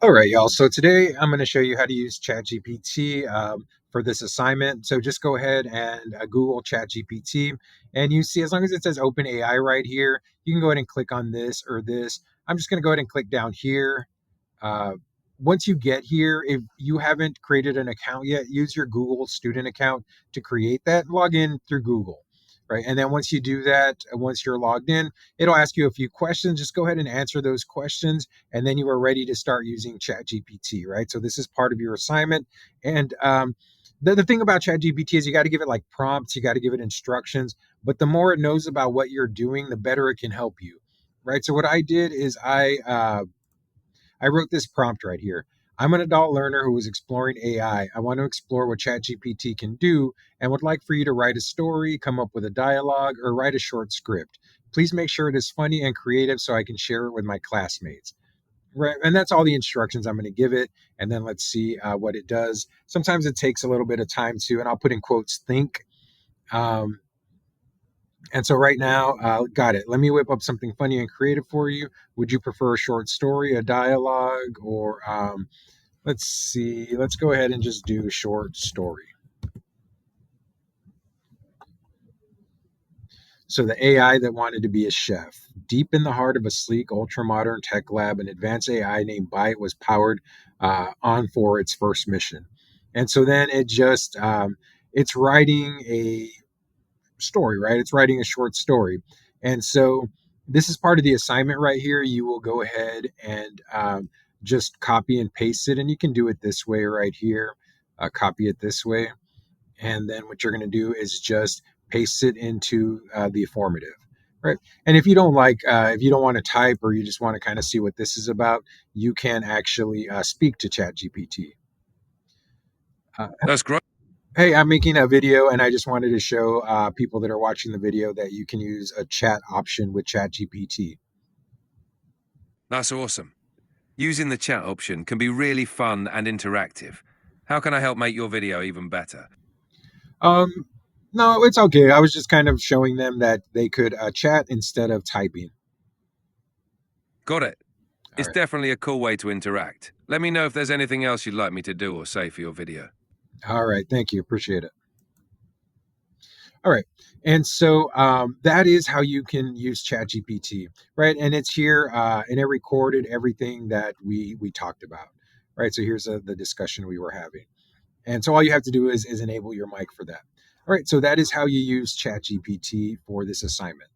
All right, y'all. So today I'm going to show you how to use ChatGPT for this assignment. So just go ahead and Google ChatGPT, and you see, as long as it says OpenAI right here, you can go ahead and click on this or this. I'm just going to go ahead and click down here. Uh, Once you get here, if you haven't created an account yet, use your Google student account to create that. Log in through Google, right? And then once you do that, once you're logged in, it'll ask you a few questions. Just go ahead and answer those questions, and then you are ready to start using ChatGPT, right? So this is part of your assignment. And the thing about ChatGPT is you got to give it like prompts, you got to give it instructions, but the more it knows about what you're doing, the better it can help you, right? So what I did is I wrote this prompt right here. I'm an adult learner who is exploring AI. I want to explore what ChatGPT can do and would like for you to write a story, come up with a dialogue, or write a short script. Please make sure it is funny and creative so I can share it with my classmates. Right. And that's all the instructions I'm going to give it. And then let's see what it does. Sometimes it takes a little bit of time to, and I'll put in quotes, think. Um, and so right now, got it. Let me whip up something funny and creative for you. Would you prefer a short story, a dialogue, or let's see. Let's go ahead and just do a short story. So the AI that wanted to be a chef. Deep in the heart of a sleek, ultra-modern tech lab, an advanced AI named Byte was powered on for its first mission. And so then it's writing a story, right? It's writing a short story. And so this is part of the assignment right here. You will go ahead and just copy and paste it. And you can do it this way right here. Copy it this way. And then what you're going to do is just paste it into the formative, right? And if you don't want to type, or you just want to kind of see what this is about, you can actually speak to ChatGPT. uh, That's great. hey, I'm making a video, and I just wanted to show people that are watching the video that you can use a chat option with ChatGPT. That's awesome. Using the chat option can be really fun and interactive. How can I help make your video even better? um, no, it's okay. I was just kind of showing them that they could chat instead of typing. Got it. All It's right. definitely a cool way to interact. Let me know if there's anything else you'd like me to do or say for your video. All right, thank you, appreciate it. All right. And so that is how you can use ChatGPT, right? And it's here, and it recorded everything that we talked about, right? So here's the discussion we were having. And so all you have to do is enable your mic for that. All right. So that is how you use ChatGPT for this assignment.